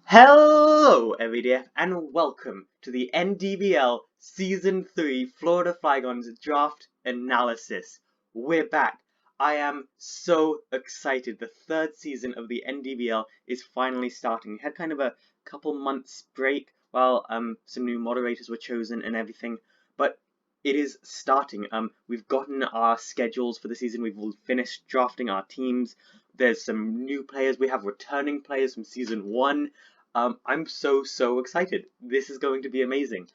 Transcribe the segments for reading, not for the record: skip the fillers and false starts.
Hello, everyday, and welcome to the NDBL Season 3 Florida Flygons Draft Analysis. We're back. I am so excited. The third season of the NDBL is finally starting. We had kind of a couple months break while some new moderators were chosen and everything, but it is starting. We've gotten our schedules for the season. We've finished drafting our teams. There's some new players. We have returning players from Season 1. I'm so excited. This is going to be amazing.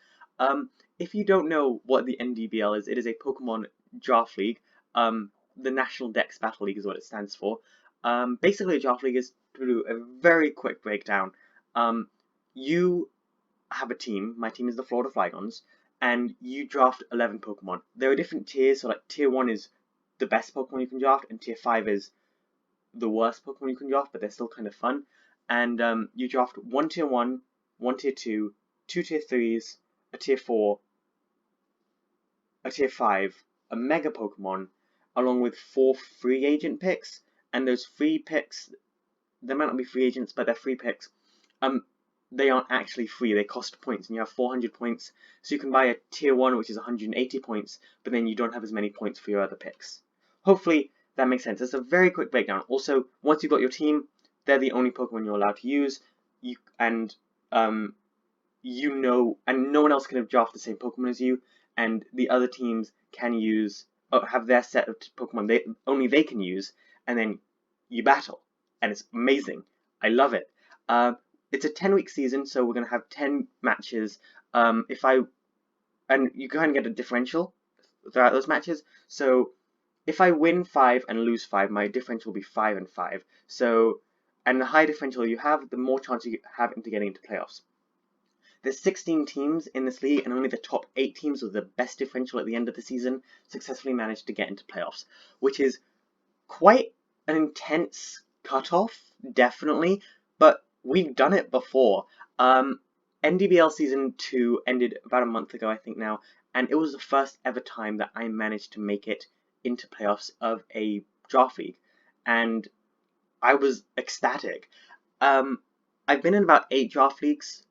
If you don't know what the NDBL is, it is a Pokemon Draft League. The National Dex Battle League is what it stands for. Basically, a draft league is, to do a very quick breakdown, you have a team. My team is the Florida Flygons, and you draft 11 Pokemon. There are different tiers, so like Tier 1 is the best Pokemon you can draft, and Tier 5 is the worst Pokemon you can draft, but they're still kind of fun. And you draft one Tier 1, one Tier 2, two Tier 3s, a Tier 4, a Tier 5, a Mega Pokemon, along with 4 free agent picks. And those free picks, they might not be free agents, but they're free picks. They aren't actually free, they cost points, and you have 400 points. So you can buy a Tier 1, which is 180 points, but then you don't have as many points for your other picks. Hopefully that makes sense. It's a very quick breakdown. Also, once you've got your team, they're the only Pokemon you're allowed to use, and no one else can draft the same Pokemon as you, and the other teams can use, have their set of Pokemon only they can use, and then you battle, and it's amazing. I love it. It's a 10-week season, so we're gonna have 10 matches. And you kind of get a differential throughout those matches. So if I win 5 and lose 5, my differential will be 5 and 5. So, and the higher differential you have, the more chance you have into getting into playoffs. There's 16 teams in this league, and only the top 8 teams with the best differential at the end of the season successfully managed to get into playoffs, which is quite an intense cutoff, definitely, but we've done it before. NDBL Season 2 ended about a month ago, I think now, and it was the first ever time that I managed to make it into playoffs of a draft league, and I was ecstatic. I've been in about 8 draft leagues,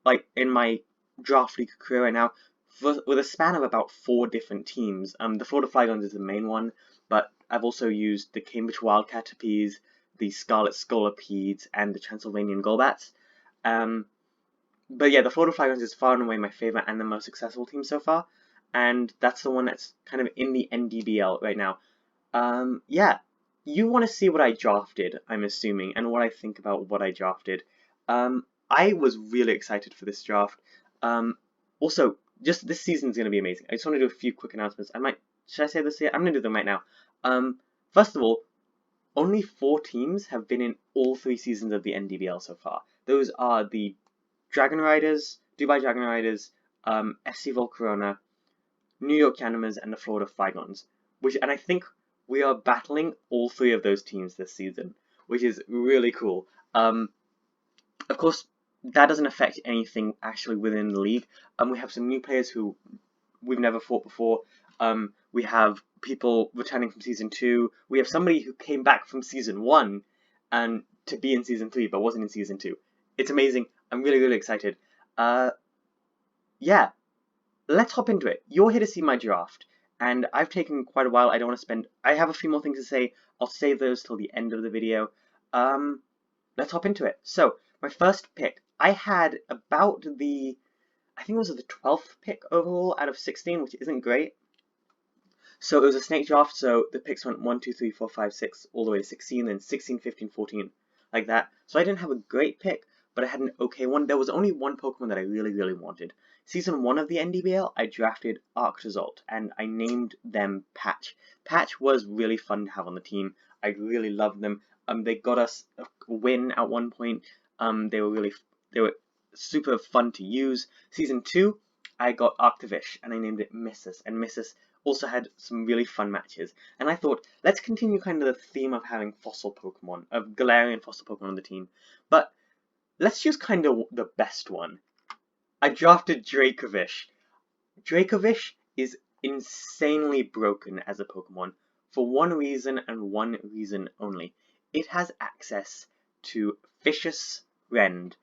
like in my draft league career right now, with a span of about 4 different teams. The Florida Flygons is the main one, but I've also used the Cambridge Wildcaterpies, the Scarlet Scolopedes, and the Transylvanian Golbats. But yeah, the Florida Flygons is far and away my favorite and the most successful team so far, and that's the one that's kind of in the NDBL right now. Yeah, you want to see what I drafted, I'm assuming, and what I think about what I drafted. I was really excited for this draft. Also, just this season's going to be amazing. I just want to do a few quick announcements. Should I say this here? I'm going to do them right now. First of all, only 4 teams have been in all 3 seasons of the NDBL so far. Those are the Dragon Riders, Dubai Dragon Riders, FC Volcarona, New York Yanimals, and the Florida Flygons. And I think we are battling all 3 of those teams this season, which is really cool. Of course, that doesn't affect anything actually within the league. We have some new players who we've never fought before. We have people returning from Season 2. We have somebody who came back from Season 1 and to be in Season 3 but wasn't in Season 2. It's amazing. I'm really excited. Yeah, let's hop into it. You're here to see my draft, and I've taken quite a while. I have a few more things to say. I'll save those till the end of the video. Let's hop into it. So, my first pick, I had about I think it was the 12th pick overall out of 16, which isn't great. So it was a snake draft, so the picks went 1, 2, 3, 4, 5, 6, all the way to 16, then 16, 15, 14, like that. So I didn't have a great pick, but I had an okay one. There was only one Pokemon that I really wanted. Season 1 of the NDBL, I drafted Arctozolt, and I named them Patch. Patch was really fun to have on the team. I really loved them. They got us a win at one point. They were super fun to use. Season 2, I got Dracovish, and I named it Missus, and Missus also had some really fun matches. And I thought, let's continue kind of the theme of having fossil Pokemon, of Galarian fossil Pokemon on the team, but let's choose kind of the best one. I drafted Dracovish. Dracovish is insanely broken as a Pokemon for one reason and one reason only. It has access to Vicious Rend.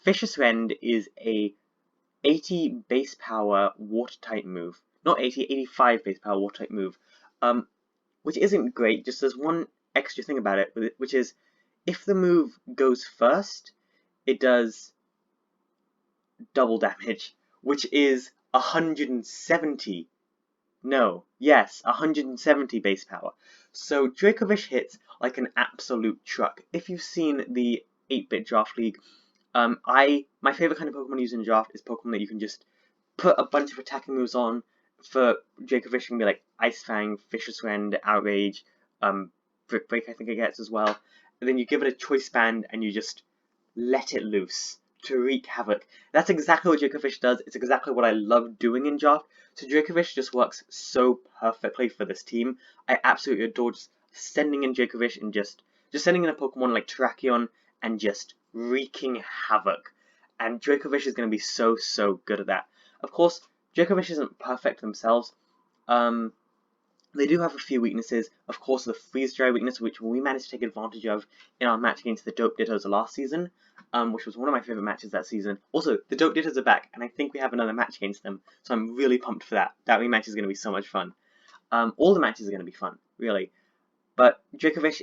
Vicious Rend is a 80 base power water type move. Not 80, 85 base power water type move. Which isn't great, just there's one extra thing about it, which is if the move goes first, it does double damage, which is 170. No, yes, 170 base power. So Dracovish hits like an absolute truck. If you've seen the 8-bit Draft League, my favorite kind of Pokemon to use in Draft is Pokemon that you can just put a bunch of attacking moves on. For Dracovish, can be like Ice Fang, Vicious Rend, Outrage, Brick Break I think it gets as well. And then you give it a Choice Band and you just let it loose to wreak havoc. That's exactly what Dracovish does. It's exactly what I love doing in Draft. So Dracovish just works so perfectly for this team. I absolutely adore just sending in Dracovish and just sending in a Pokemon like Terrakion and just wreaking havoc. And Dracovish is going to be so good at that. Of course, Dracovish isn't perfect themselves. They do have a few weaknesses. Of course, the Freeze Dry weakness, which we managed to take advantage of in our match against the Dope Dittos last season, which was one of my favourite matches that season. Also, the Dope Dittos are back, and I think we have another match against them, so I'm really pumped for that. That rematch is going to be so much fun. All the matches are going to be fun, really. But Dracovish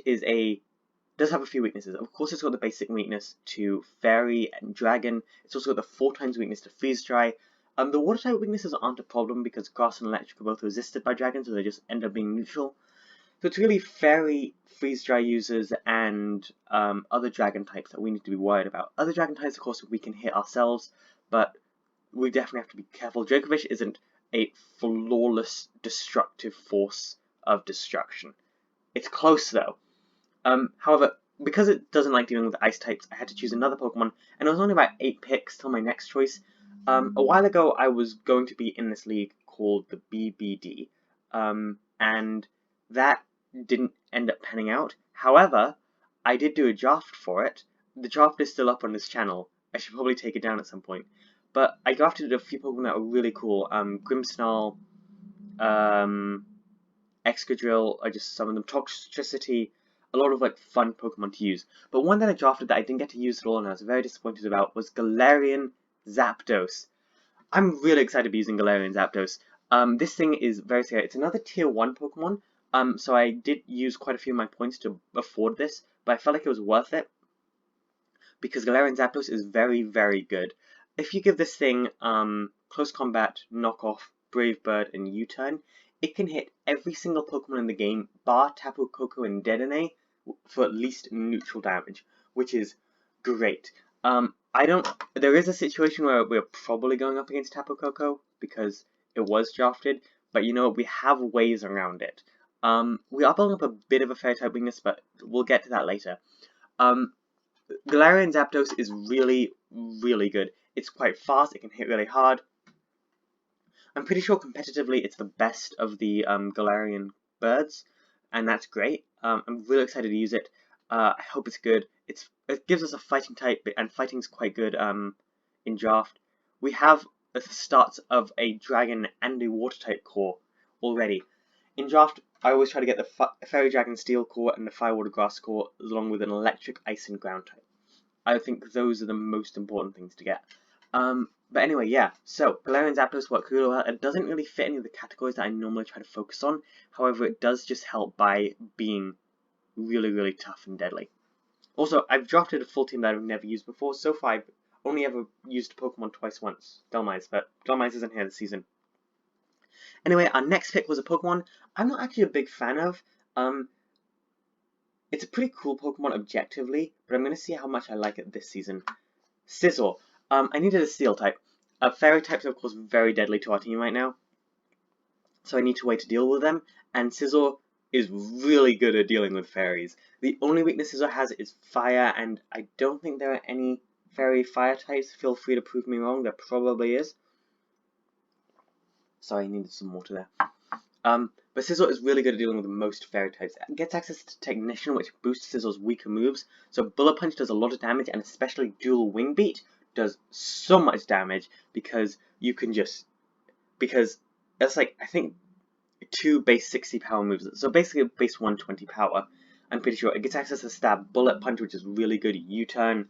does have a few weaknesses. Of course, it's got the basic weakness to Fairy and Dragon. It's also got the 4 times weakness to Freeze Dry. The water type weaknesses aren't a problem because Grass and Electric are both resisted by Dragon, so they just end up being neutral. So it's really Fairy, Freeze Dry users, and other Dragon types that we need to be worried about. Other Dragon types, of course, we can hit ourselves, but we definitely have to be careful. Dracovish isn't a flawless, destructive force of destruction. It's close, though. However, because it doesn't like dealing with ice types, I had to choose another Pokemon, and it was only about 8 picks till my next choice. A while ago, I was going to be in this league called the BBD, and that didn't end up panning out. However, I did do a draft for it. The draft is still up on this channel. I should probably take it down at some point. But I drafted a few Pokemon that were really cool. Grimmsnarl, Excadrill, I just summoned them. Toxtricity, a lot of like fun Pokemon to use. But one that I drafted that I didn't get to use at all and I was very disappointed about was Galarian Zapdos. I'm really excited to be using Galarian Zapdos. This thing is very scary. It's another tier 1 Pokemon, so I did use quite a few of my points to afford this, but I felt like it was worth it because Galarian Zapdos is very good. If you give this thing Close Combat, Knockoff, Brave Bird, and U-Turn, it can hit every single Pokemon in the game, bar Tapu Koko and Dedenne, for at least neutral damage, which is great. There is a situation where we're probably going up against Tapu Koko because it was drafted, but you know, we have ways around it. We are building up a bit of a Fairy type weakness, but we'll get to that later. Galarian Zapdos is really good. It's quite fast, it can hit really hard. I'm pretty sure competitively it's the best of the Galarian birds, and that's great. I'm really excited to use it. I hope it's good. It gives us a fighting type, and fighting's quite good in draft. We have the starts of a dragon and a water type core already. In draft, I always try to get the Fairy Dragon Steel core and the Fire Water Grass core, along with an Electric, Ice, and Ground type. I think those are the most important things to get. But anyway, yeah, so Galarian Zapdos works really well. It doesn't really fit any of the categories that I normally try to focus on. However, it does just help by being really tough and deadly. Also, I've drafted a full team that I've never used before. So far, I've only ever used Pokemon twice once, Dhelmise, but Dhelmise isn't here this season. Anyway, our next pick was a Pokemon I'm not actually a big fan of. It's a pretty cool Pokemon objectively, but I'm going to see how much I like it this season. Sizzle. I needed a Steel type. Fairy types are of course very deadly to our team right now, so I need a way to deal with them, and Sizzle is really good at dealing with fairies. The only weakness Sizzle has is fire, and I don't think there are any fairy fire types. Feel free to prove me wrong, there probably is. Sorry, I needed some water there. But Sizzle is really good at dealing with most fairy types. It gets access to Technician, which boosts Sizzle's weaker moves, so Bullet Punch does a lot of damage, and especially Dual Wing Beat does so much damage because that's like, I think, 2 base 60 power moves, so basically base 120 power. I'm pretty sure it gets access to Stab, Bullet Punch, which is really good, U-Turn.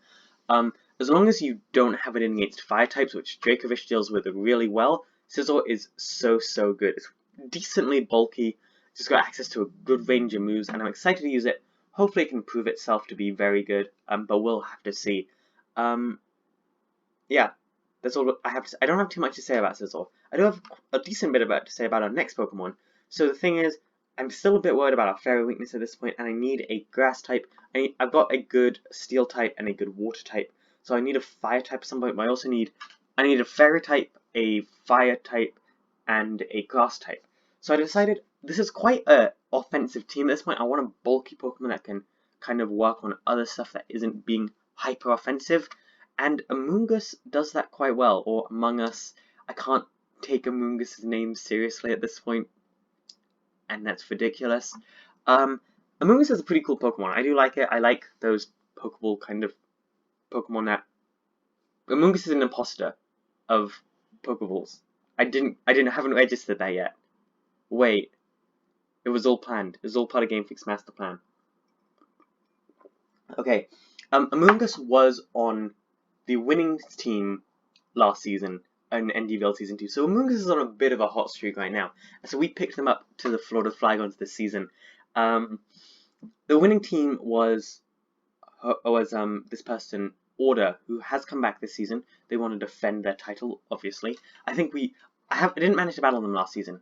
as long as you don't have it in against fire types, which Dracovish deals with really well, Sizzle is so good. It's decently bulky, just got access to a good range of moves, and I'm excited to use it. Hopefully it can prove itself to be very good, but we'll have to see. Yeah, that's all I have to say. I don't have too much to say about Sizzle. I do have a decent bit to say about our next Pokemon. So the thing is, I'm still a bit worried about our Fairy weakness at this point, and I need a Grass type. I've got a good Steel type and a good Water type, so I need a Fire type at some point, but I need a Fairy type, a Fire type, and a Grass type. So I decided this is quite an offensive team at this point. I want a bulky Pokemon that can kind of work on other stuff that isn't being hyper offensive, and Amoonguss does that quite well, or Among Us. I can't take Amoonguss's name seriously at this point, and that's ridiculous. Amoonguss is a pretty cool Pokemon. I do like it. I like those Pokeball kind of Pokemon that... Amoonguss is an imposter of Pokeballs. I haven't registered that yet. Wait. It was all planned. It was all part of Game Freak's master plan. Okay. Amoonguss was on the winning team last season in NDBL Season 2. So Amoonguss is on a bit of a hot streak right now. So we picked them up to the Florida Flygons this season. The winning team was this person, Order, who has come back this season. They want to defend their title, obviously. I think I didn't manage to battle them last season.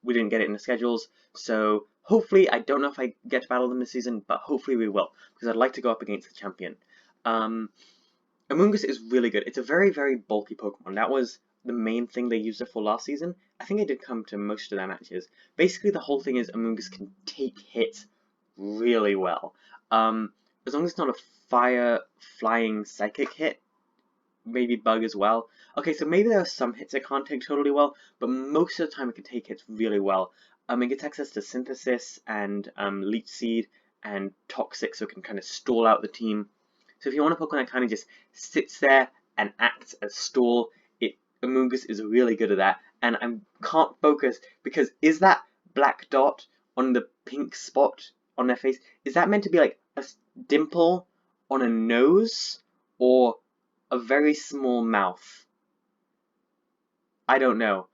We didn't get it in the schedules. So hopefully, I don't know if I get to battle them this season, but hopefully we will, because I'd like to go up against the champion. Amoonguss is really good. It's a very bulky Pokemon. That was the main thing they used it for last season. I think I did come to most of their matches. Basically, the whole thing is Amoonguss can take hits really well. As long as it's not a fire, flying, psychic hit, maybe bug as well. Okay, so maybe there are some hits it can't take totally well, but most of the time it can take hits really well. It gets access to Synthesis and Leech Seed and Toxic, so it can kind of stall out the team. So if you want a Pokemon that kind of just sits there and acts as stall, Amoonguss is really good at that. And I can't focus because is that black dot on the pink spot on their face, is that meant to be like a dimple on a nose or a very small mouth? I don't know.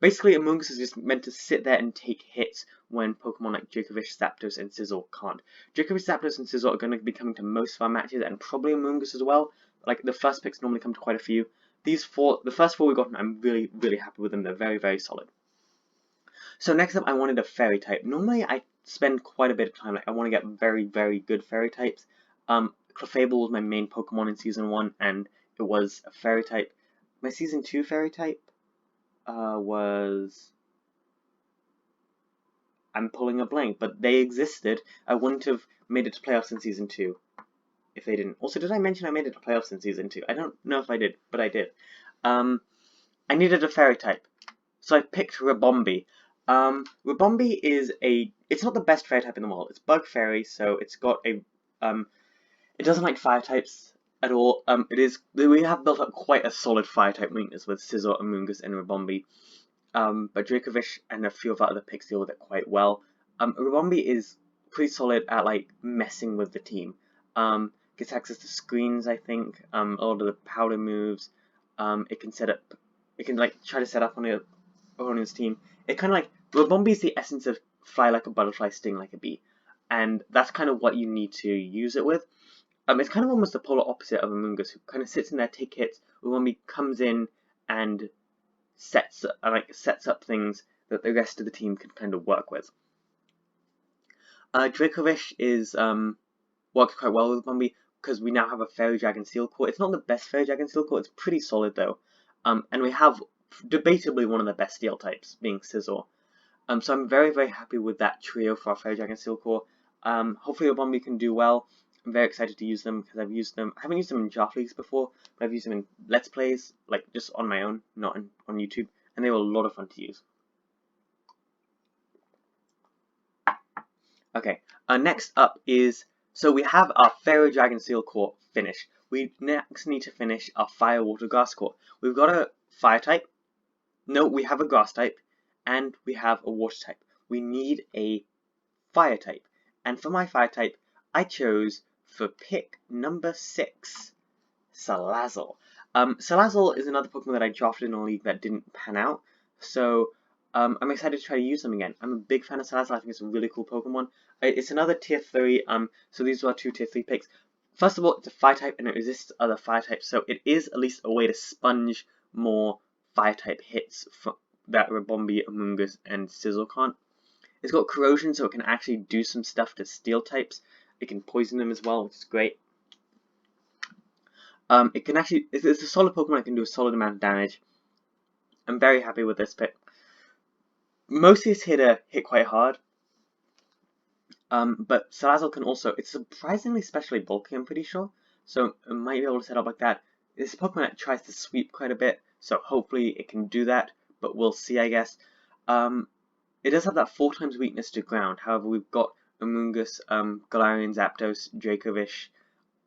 Basically, Amoonguss is just meant to sit there and take hits when Pokemon like Dracovish, Zapdos, and Sizzle can't. Dracovish, Zapdos, and Sizzle are going to be coming to most of our matches, and probably Amoonguss as well. Like, the first picks normally come to quite a few. The first four we got, I'm really happy with them. They're very solid. So next up, I wanted a Fairy type. Normally, I spend quite a bit of time. Like, I want to get very good Fairy types. Clefable was my main Pokemon in Season 1, and it was a Fairy type. My Season 2 Fairy type was... I'm pulling a blank, but they existed. I wouldn't have made it to playoffs in Season 2 if they didn't. Also, did I mention I made it to playoffs in Season 2? I don't know if I did, but I did. I needed a Fairy type, so I picked Ribombee. Ribombee is it's not the best Fairy type in the world. It's Bug Fairy, so it's got a... it doesn't like Fire types at all. We have built up quite a solid Fire type weakness with Sizzle, Amoonguss, and Ribombee. But Dracovish and a few of our other picks deal with it quite well. Ribombee is pretty solid at like messing with the team. Gets access to screens, I think. A lot of the powder moves. It can like try to set up on the opponent's team. It kind of like Ribombee is the essence of fly like a butterfly, sting like a bee, and that's kind of what you need to use it with. It's kind of almost the polar opposite of Amoonguss, who kind of sits in there, take hits. Ribombee comes in and sets up things that the rest of the team can kind of work with. Dracovish works quite well with Ribombee because we now have a Fairy Dragon Steel Core. It's not the best Fairy Dragon Steel Core, it's pretty solid though. And we have debatably one of the best Steel types, being Sizzle. So I'm very happy with that trio for our Fairy Dragon Steel Core. Hopefully Ribombee can do well. I'm very excited to use them because I haven't used them in draft leagues before, but I've used them in Let's Plays, like just on my own, not on YouTube, and they were a lot of fun to use. Okay, next up is, so we have our Fairy Dragon Steel Core finished. We next need to finish our Fire Water Grass Core. We've got a Fire type, no, we have a Grass type, and we have a Water type. We need a Fire type, and for my Fire type, I chose for pick number 6, Salazzle. Salazzle is another Pokemon that I drafted in a league that didn't pan out, so I'm excited to try to use them again. I'm a big fan of Salazzle. I think it's a really cool Pokemon. It's another tier 3, so these are 2 tier 3 picks. First of all, it's a fire type and it resists other fire types, so it is at least a way to sponge more fire type hits that Ribombee, Amoonguss, and Sizzle can't. It's got corrosion, so it can actually do some stuff to steel types. It can poison them as well, which is great. It can actually, it's a solid Pokemon. It can do a solid amount of damage. I'm very happy with this pick. Mostly it's here to hit quite hard. But Salazzle can also, it's surprisingly specially bulky, I'm pretty sure. So it might be able to set up like that. It's a Pokemon that tries to sweep quite a bit, so hopefully it can do that, but we'll see, I guess. It does have that 4 times weakness to ground. However, we've got Amoonguss, Galarian, Zapdos, Dracovish,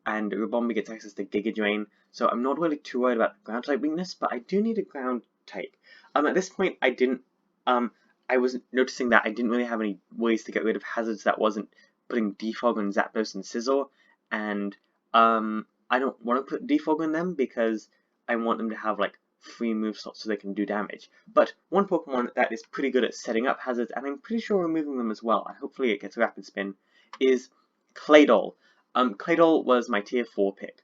and Ribombee gets access to Giga Drain, so I'm not really too worried about ground type weakness, but I do need a ground type. At this point, I was noticing that I didn't really have any ways to get rid of hazards that wasn't putting Defog on Zapdos and Sizzle, and I don't want to put Defog on them because I want them to have like free move slots so they can do damage. But one Pokemon that is pretty good at setting up hazards, and I'm pretty sure removing them as well, and hopefully it gets Rapid Spin, is Playdoh. Playdoh was my tier 4 pick.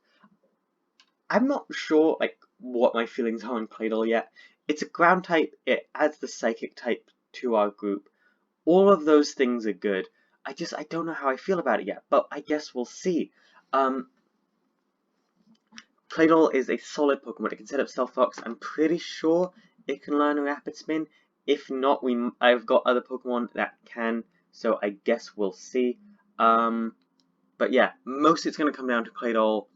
I'm not sure like what my feelings are on Playdoh yet. It's a ground type, it adds the psychic type to our group. All of those things are good. I don't know how I feel about it yet, but I guess we'll see. Playdoh is a solid Pokemon. It can set up Stealth Fox. I'm pretty sure it can learn a Rapid Spin. If not, I've got other Pokemon that can, so I guess we'll see. But yeah, mostly it's going to come down to Playdoh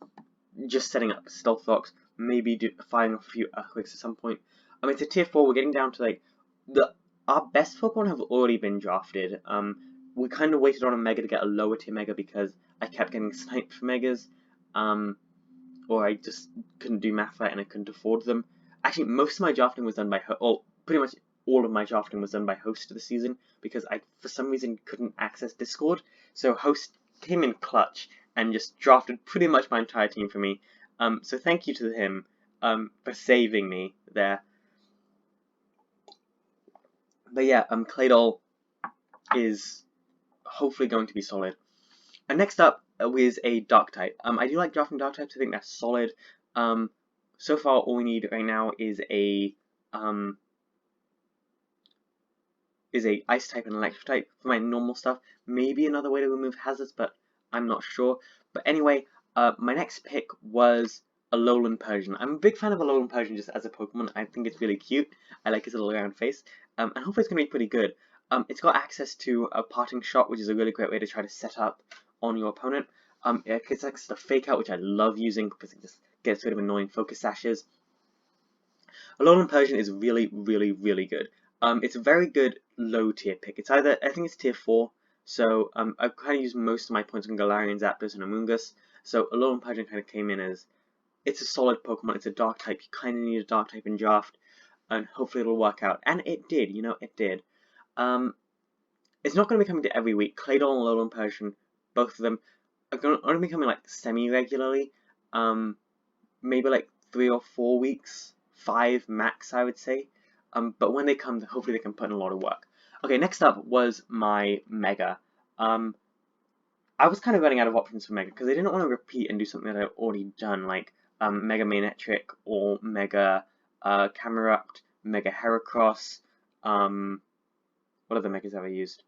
just setting up Stealth Fox, maybe firing off a few Earthquakes at some point. It's a tier 4. We're getting down to like our best Pokemon have already been drafted. We kind of waited on a Mega to get a lower tier Mega because I kept getting sniped for Megas. Or I just couldn't do math right and I couldn't afford them. Actually, most of my drafting was done by pretty much all of my drafting was done by Host this season because I, for some reason, couldn't access Discord. So Host came in clutch and just drafted pretty much my entire team for me. So thank you to him for saving me there. But yeah, Playdoh is hopefully going to be solid. And next up is a Dark type. I do like drafting Dark types. I think that's solid. So far, all we need right now is a Ice type and Electric type for my normal stuff. Maybe another way to remove hazards, but I'm not sure. But anyway, my next pick was a Alolan Persian. I'm a big fan of Alolan Persian just as a Pokemon. I think it's really cute. I like his little round face. And hopefully it's going to be pretty good. It's got access to a Parting Shot, which is a really great way to try to set up on your opponent. It gets access to Fake Out, which I love using because it just gets rid of annoying Focus Sashes. Alolan Persian is really, really, really good. It's a very good low tier pick. It's either, I think it's tier 4, so I've kind of used most of my points on Galarian, Zapdos, and Amoonguss. So Alolan Persian kind of came in as, it's a solid Pokemon, it's a Dark type, you kind of need a Dark type in draft, and hopefully it'll work out. And it did, you know, it did. It's not going to be coming to every week. Claydol and Alolan Persian, both of them, are going to only be coming like semi-regularly. Maybe like 3 or 4 weeks, 5 max, I would say. But when they come, hopefully they can put in a lot of work. Okay, next up was my Mega. I was kind of running out of options for Mega because I didn't want to repeat and do something that I've already done, like Mega Manectric or Mega Camerupt, Mega Heracross. What other Megas have I used?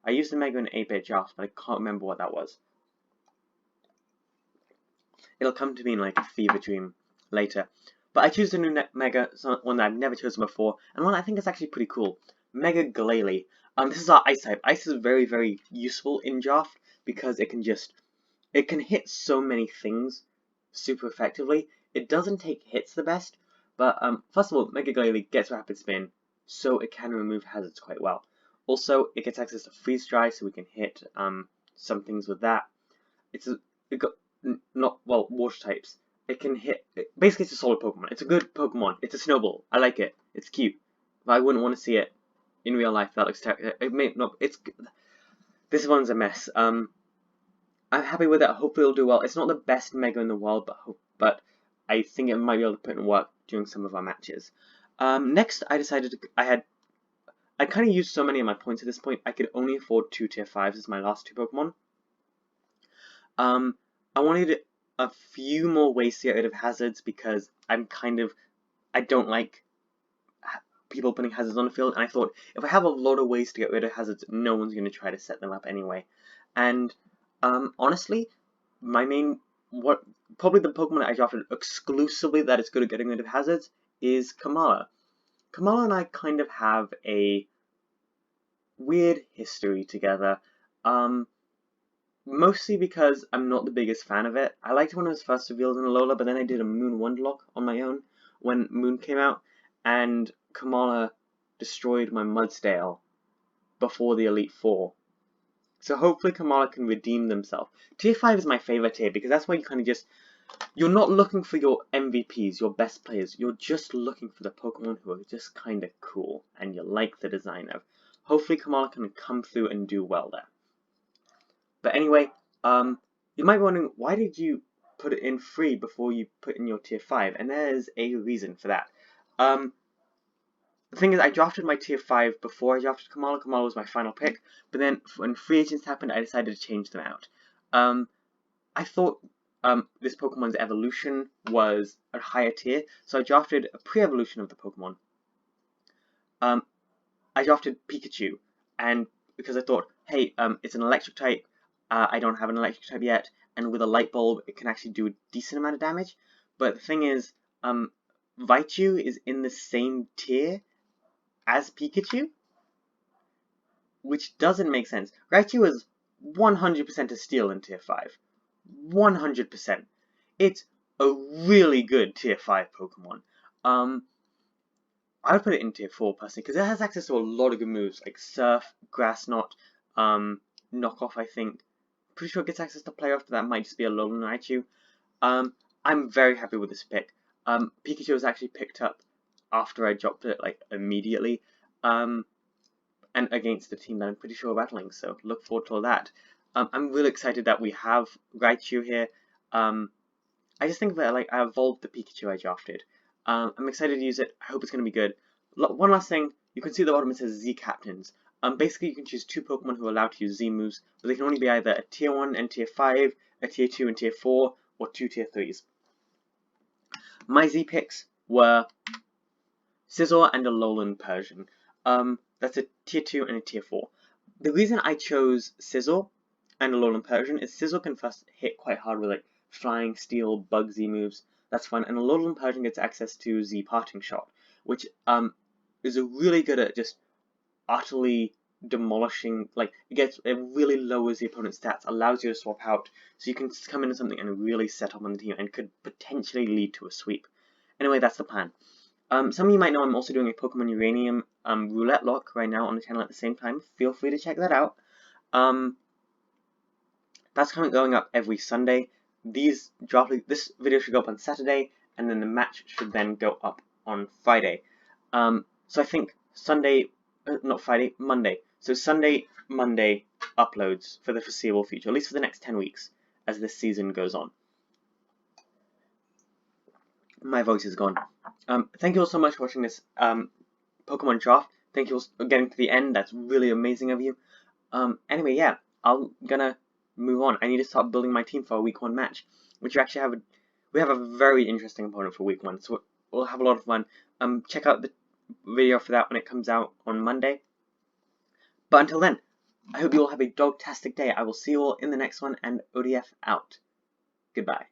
I used the Mega in 8-bit draft, but I can't remember what that was. It'll come to me in like a fever dream later. But I choose a new Mega, one that I've never chosen before, and one I think is actually pretty cool. Mega Glaly. This is our Ice type. Ice is very, very useful in draft because it can hit so many things super effectively. It doesn't take hits the best, but first of all, Mega Glaly gets Rapid Spin, so it can remove hazards quite well. Also, it gets access to Freeze Dry, so we can hit some things with that. It got water types. It can hit. Basically, it's a solid Pokemon. It's a good Pokemon. It's a Snowball. I like it. It's cute. But I wouldn't want to see it in real life. That looks terrible. This one's a mess. I'm happy with it. Hopefully it'll do well. It's not the best Mega in the world, but I think it might be able to put in work during some of our matches. Next, I decided I kind of used so many of my points at this point, I could only afford 2 tier 5s as my last 2 Pokemon. I wanted a few more ways to get rid of hazards because I don't like people putting hazards on the field, and I thought if I have a lot of ways to get rid of hazards, no one's going to try to set them up anyway. And honestly, probably the Pokemon that I drafted exclusively that is good at getting rid of hazards is Kamala. Kamala and I kind of have a weird history together, mostly because I'm not the biggest fan of it. I liked it when it was first revealed in Alola, but then I did a Moon Wonderlock on my own when Moon came out, and Kamala destroyed my Mudsdale before the Elite Four. So hopefully Kamala can redeem themselves. Tier 5 is my favorite tier because that's where you kind of you're not looking for your MVPs, your best players. You're just looking for the Pokemon who are just kind of cool and you like the design of. Hopefully Kamala can come through and do well there. But anyway, you might be wondering, why did you put it in free before you put in your tier 5? And there's a reason for that. The thing is, I drafted my tier 5 before I drafted Kamala. Kamala was my final pick, but then when free agents happened, I decided to change them out. I thought this Pokemon's evolution was a higher tier, so I drafted a pre-evolution of the Pokemon. I drafted Pikachu, and because I thought, hey, it's an electric type, I don't have an electric type yet, and with a light bulb, it can actually do a decent amount of damage. But the thing is, Raichu is in the same tier as Pikachu, which doesn't make sense. Raichu is 100% a steal in tier 5. 100%. It's a really good tier 5 Pokemon. I would put it in tier 4 personally, because it has access to a lot of good moves, like Surf, Grass Knot, Knockoff, I think. Pretty sure it gets access to Playoff, but that might just be a Alolan Raichu. I'm very happy with this pick. Pikachu was actually picked up after I dropped it, like, immediately, and against the team that I'm pretty sure are battling, so look forward to all that. I'm really excited that we have Raichu here. I just think that, like, I evolved the Pikachu I drafted. I'm excited to use it. I hope it's going to be good. One last thing, you can see at the bottom it says Z Captains. Basically, you can choose 2 Pokemon who are allowed to use Z moves, but they can only be either a tier 1 and tier 5, a tier 2 and tier 4, or 2 tier 3s. My Z picks were Sizzle and Alolan Persian. That's a tier 2 and a tier 4. The reason I chose Sizzle and Alolan Persian is Sizzle can first hit quite hard with like Flying, Steel, Bug Z moves. That's fun. And Alolan Persian gets access to Z Parting Shot, which is really good at just utterly demolishing. Like, it really lowers the opponent's stats, allows you to swap out, so you can come into something and really set up on the team, and could potentially lead to a sweep. Anyway, that's the plan. Some of you might know I'm also doing a Pokemon Uranium roulette lock right now on the channel at the same time. Feel free to check that out. That's going up every Sunday. This video should go up on Saturday, and then the match should then go up on Friday. So I think Monday. So Sunday, Monday uploads for the foreseeable future, at least for the next 10 weeks, as this season goes on. My voice is gone. Thank you all so much for watching this Pokemon draft. Thank you all for getting to the end. That's really amazing of you. Anyway, yeah, I'm gonna move on. I need to start building my team for a week 1 match, which we have a very interesting opponent for week 1, so we'll have a lot of fun. Check out the video for that when it comes out on Monday. But until then, I hope you all have a dog-tastic day. I will see you all in the next one, and ODF out. Goodbye.